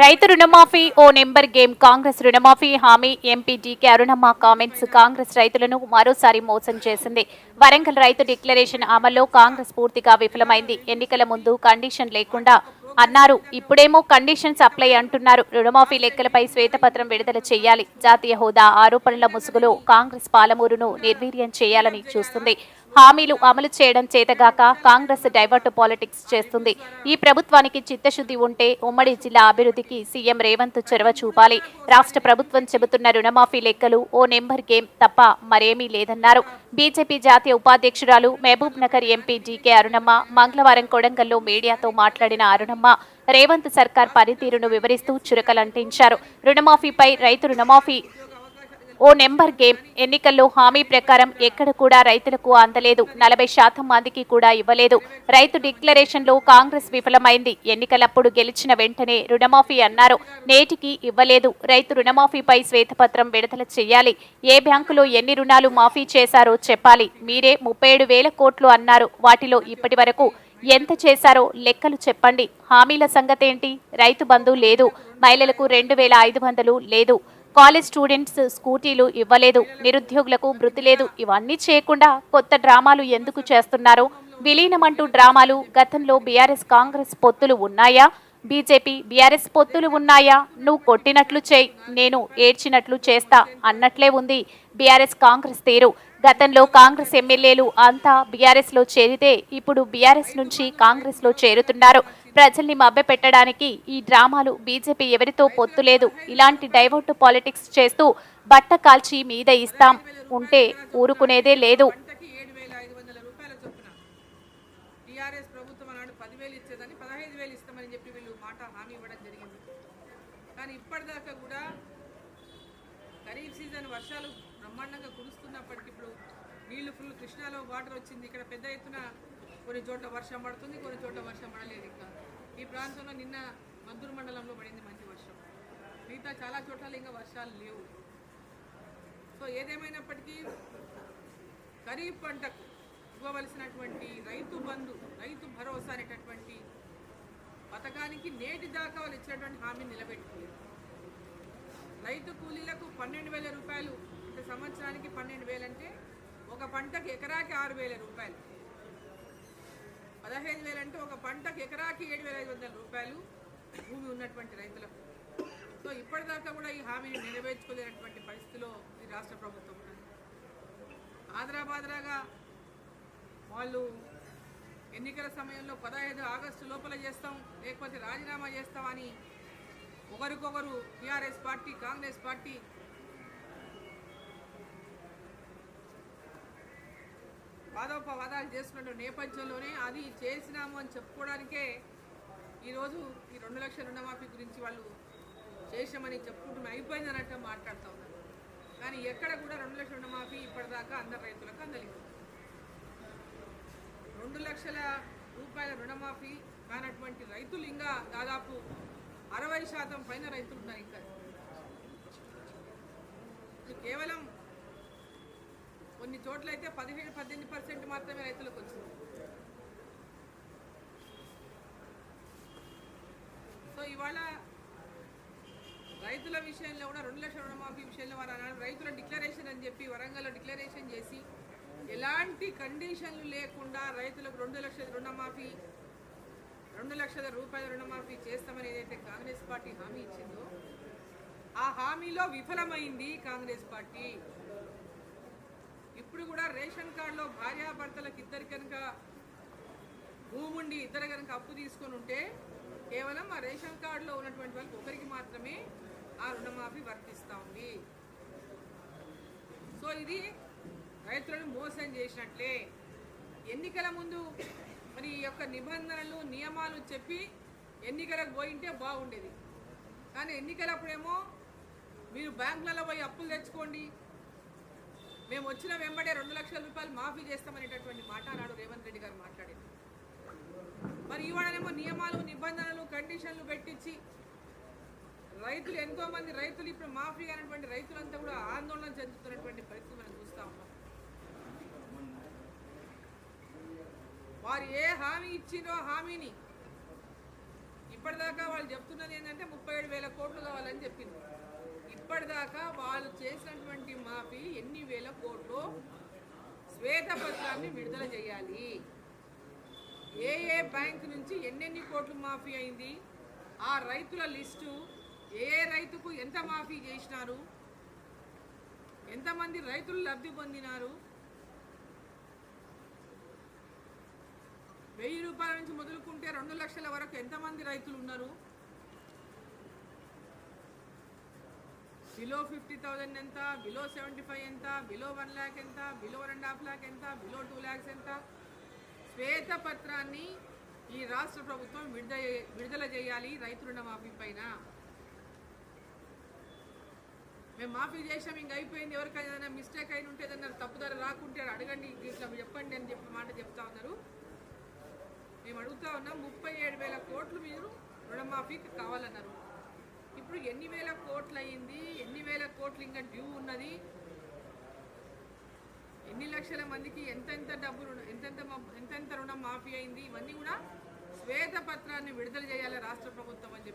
రైతు రుణమాఫీ ఓ number game. Congress రుణమాఫీ హామీ MP DK Arunamma comments. Congress రైతులను మరోసారి మోసం చేసింది. వరంగల్ రైతు డిక్లరేషన్ అమల్లో కాంగ్రెస్ పూర్తిగా విఫలమైంది. ఎన్నికల ముందు కండిషన్ లేకుండా అన్నారు, ఇప్పుడేమో కండిషన్స్ అప్లై అంటున్నారు. రుణమాఫీ లెక్కలపై శ్వేతపత్రం విడుదల చేయాలి. జాతీయ హోదా ఆరోపణల ముసుగులో కాంగ్రెస్ పాలమూరును నిర్వీర్యం చేయాలని చూస్తుంది. హామీలు అమలు చేయడం చేతగాక కాంగ్రెస్ డైవర్ట్ పాలిటిక్స్ చేస్తుంది. ఈ ప్రభుత్వానికి చిత్తశుద్ధి ఉంటే ఉమ్మడి జిల్లా అభివృద్ధికి సీఎం రేవంత్ చొరవ చూపాలి. రాష్ట్ర ప్రభుత్వం చెబుతున్న రుణమాఫీ లెక్కలు ఓ నెంబర్ గేమ్ తప్ప మరేమీ లేదన్నారు. బీజేపీ జాతీయ ఉపాధ్యక్షురాలు మహబూబ్ నగర్ ఎంపీ డీకే అరుణమ్మ మంగళవారం కొడంగల్లో మీడియాతో మాట్లాడిన అరుణమ్మ రేవంత్ సర్కార్ పనితీరును వివరిస్తూ చురకలంటించారు. రుణమాఫీపై రైతు రుణమాఫీ ఓ నెంబర్ గేమ్. ఎన్నికల్లో హామీ ప్రకారం ఎక్కడ కూడా రైతులకు అందలేదు. 40% మందికి కూడా ఇవ్వలేదు. రైతు డిక్లరేషన్లో కాంగ్రెస్ విఫలమైంది. ఎన్నికలప్పుడు గెలిచిన వెంటనే రుణమాఫీ అన్నారు, నేటికి ఇవ్వలేదు. రైతు రుణమాఫీపై శ్వేతపత్రం విడుదల చేయాలి. ఏ బ్యాంకులో ఎన్ని రుణాలు మాఫీ చేశారో చెప్పాలి. మీరే 37,000 కోట్లు అన్నారు, వాటిలో ఇప్పటి వరకు ఎంత చేశారో లెక్కలు చెప్పండి. హామీల సంగతేంటి? రైతు బంధు లేదు. మహిళలకు 2,500 లేదు. కాలేజ్ స్టూడెంట్స్ స్కూటీలు ఇవ్వలేదు. నిరుద్యోగులకు వృత్తి లేదు. ఇవన్నీ చేయకుండా కొత్త డ్రామాలు ఎందుకు చేస్తున్నారు? విలీనమంటూ డ్రామాలు. గతంలో బీఆర్ఎస్ కాంగ్రెస్ పొత్తులు ఉన్నాయా? బీజేపీ బీఆర్ఎస్ పొత్తులు ఉన్నాయా? నువ్వు కొట్టినట్లు చేయి, నేను ఏడ్చినట్లు చేస్తా అన్నట్లే ఉంది బీఆర్ఎస్ కాంగ్రెస్ తీరు. గతంలో కాంగ్రెస్ ఎమ్మెల్యేలు అంతా బీఆర్ఎస్ లో చేరితే ఇప్పుడు బీఆర్ఎస్ నుంచి కాంగ్రెస్ లో చేరుతున్నారు. ప్రజల్ని మభ్యపెట్టడానికి ఈ డ్రామాలు. బీజేపీ ఎవరితో పొత్తు లేదు. ఇలాంటి డైవర్ట్ పాలిటిక్స్ చేస్తూ బట్ట కాల్చి మీద ఇస్తాం ఉంటే ఊరుకునేదే లేదు. ఖరీఫ్ సీజన్ వర్షాలు బ్రహ్మాండంగా కురుస్తున్నప్పటికీ ఇప్పుడు నీళ్లు ఫుల్ కృష్ణాలో వాటర్ వచ్చింది. ఇక్కడ పెద్ద ఎత్తున కొన్ని చోట్ల వర్షం పడుతుంది, కొన్ని చోట్ల వర్షం పడలేదు. ఇంకా ఈ ప్రాంతంలో నిన్న మద్దూరు మండలంలో పడింది మంచి వర్షం. మిగతా చాలా చోట్ల ఇంకా వర్షాలు లేవు. సో ఏదేమైనప్పటికీ ఖరీఫ్ పంటకు ఇవ్వవలసినటువంటి రైతు బంధు, రైతు భరోసా అనేటటువంటి పథకానికి నేటి దాకా వాళ్ళు ఇచ్చినటువంటి హామీని నిలబెట్టుకోలేదు. రైతు కూలీలకు 12,000 రూపాయలు, అంటే సంవత్సరానికి 12,000 అంటే ఒక పంటకు ఎకరాకి 6,000 రూపాయలు. 15,000 అంటే ఒక పంటకు ఎకరాకి 7,500 రూపాయలు భూమి ఉన్నటువంటి రైతులకు. సో ఇప్పటిదాకా కూడా ఈ హామీని నెరవేర్చుకోలేనటువంటి పరిస్థితిలో ఈ రాష్ట్ర ప్రభుత్వం ఉన్నది. ఆదరాబాదరాగా వాళ్ళు ఎన్నికల సమయంలో 15 ఆగస్టు లోపల చేస్తాం, లేకపోతే రాజీనామా చేస్తామని ఒకరికొకరు టీఆర్ఎస్ పార్టీ, కాంగ్రెస్ పార్టీ వాదోపవాదాలు చేసుకున్న నేపథ్యంలోనే అది చేసినాము అని చెప్పుకోవడానికే ఈరోజు ఈ 2 లక్షల రుణమాఫీ గురించి వాళ్ళు చేసామని చెప్పుకుంటూ అయిపోయింది అన్నట్టు మాట్లాడుతూ ఉన్నారు. కానీ ఎక్కడ కూడా 2 లక్షల రుణమాఫీ ఇప్పటిదాకా అందరు రైతులకు అందలేదు. 2 లక్షల రూపాయల రుణమాఫీ కానటువంటి రైతులు ఇంకా దాదాపు 60% పైన రైతులు ఉన్నారు. ఇంకా కేవలం కొన్ని చోట్ల అయితే 17-18% మాత్రమే రైతులకు వచ్చింది. సో ఇవాళ రైతుల విషయంలో కూడా 2 లక్షల రుణమాఫీ విషయంలో వారు అన్నారు రైతుల డిక్లరేషన్ అని చెప్పి వరంగల్లో డిక్లరేషన్ చేసి ఎలాంటి కండిషన్లు లేకుండా రైతులకు 2 లక్షల రుణమాఫీ, 2 లక్షల రూపాయల రుణమాఫీ చేస్తామని ఏదైతే కాంగ్రెస్ పార్టీ హామీ ఇచ్చిందో ఆ హామీలో విఫలమైంది కాంగ్రెస్ పార్టీ. ఇప్పుడు కూడా రేషన్ కార్డులో భార్యాభర్తలకు ఇద్దరు కనుక భూమి ఉండి ఇద్దరు కనుక అప్పు తీసుకొని ఉంటే కేవలం ఆ రేషన్ కార్డులో ఉన్నటువంటి వాళ్ళకి ఒకరికి మాత్రమే ఆ రుణమాఫీ వర్తిస్తూ ఉంది. సో ఇది రైతులను మోసం చేసినట్లే. ఎన్నికల ముందు మరి ఈ యొక్క నిబంధనలు, నియమాలు చెప్పి ఎన్నికలకు పోయింటే బాగుండేది. కానీ ఎన్నికలప్పుడేమో మీరు బ్యాంకులలో పోయి అప్పులు తెచ్చుకోండి, మేము వచ్చిన వెంబడే 2 లక్షల రూపాయలు మాఫీ చేస్తామనేటటువంటి మాట నాడు రేవంత్ రెడ్డి గారు మాట్లాడారు. మరి ఇవాళనేమో నియమాలు, నిబంధనలు, కండిషన్లు పెట్టించి రైతులు, ఎంతోమంది రైతులు ఇప్పుడు మాఫీ అయినటువంటి రైతులంతా కూడా ఆందోళన చెందుతున్నటువంటి పరిస్థితి మనం చూస్తూ ఉన్నాం. వారు ఏ హామీ ఇచ్చిందో హామీని ఇప్పటిదాకా వాళ్ళు చెప్తున్నది ఏంటంటే 37,000 కోట్లు కావాలని చెప్పింది. ఇప్పటిదాకా వాళ్ళు చేసినటువంటి మాఫీ ఎన్ని వేల కోట్లు శ్వేతపత్రాన్ని విడుదల చేయాలి. ఏ బ్యాంక్ నుంచి ఎన్నెన్ని కోట్లు మాఫీ అయింది, ఆ రైతుల లిస్టు, ఏ రైతుకు ఎంత మాఫీ చేసినారు, ఎంతమంది రైతులు లబ్ధి పొందినారు, 1000 రూపాయల నుంచి మొదలుకుంటే 2 లక్షల వరకు ఎంతమంది రైతులు ఉన్నారు, బిలో 50,000 ఎంత, బిలో 75 ఎంత, బిలో 1 lakh ఎంత, బిలో 2.5 lakh ఎంత, బిలో 2 lakhs ఎంత, శ్వేతపత్రాన్ని ఈ రాష్ట్ర ప్రభుత్వం విడుదల చేయాలి రైతు రుణమాఫీ పైన. మేము మాఫీ చేసాం, ఇంక అయిపోయింది, ఎవరికైనా ఏదైనా మిస్టేక్ అయిన ఉంటే ఏదైనా తప్పుదారి రాకుంటే అడగండి, ఇట్లా చెప్పండి అని చెప్పి మాట చెప్తా ఉన్నారు. మేము అడుగుతా ఉన్నాం, 37,000 కోట్లు మీరు రుణమాఫీకి కావాలన్నారు. ఇప్పుడు ఎన్ని వేల కోట్లు అయ్యింది, ఎన్ని వేల కోట్లు ఇంకా డ్యూ ఉన్నది, ఎన్ని లక్షల మందికి ఎంతెంత డబ్బు ఎంతెంత రుణం మాఫీ అయింది, ఇవన్నీ కూడా శ్వేతపత్రాన్ని విడుదల చేయాలి రాష్ట్ర ప్రభుత్వం అని చెప్పి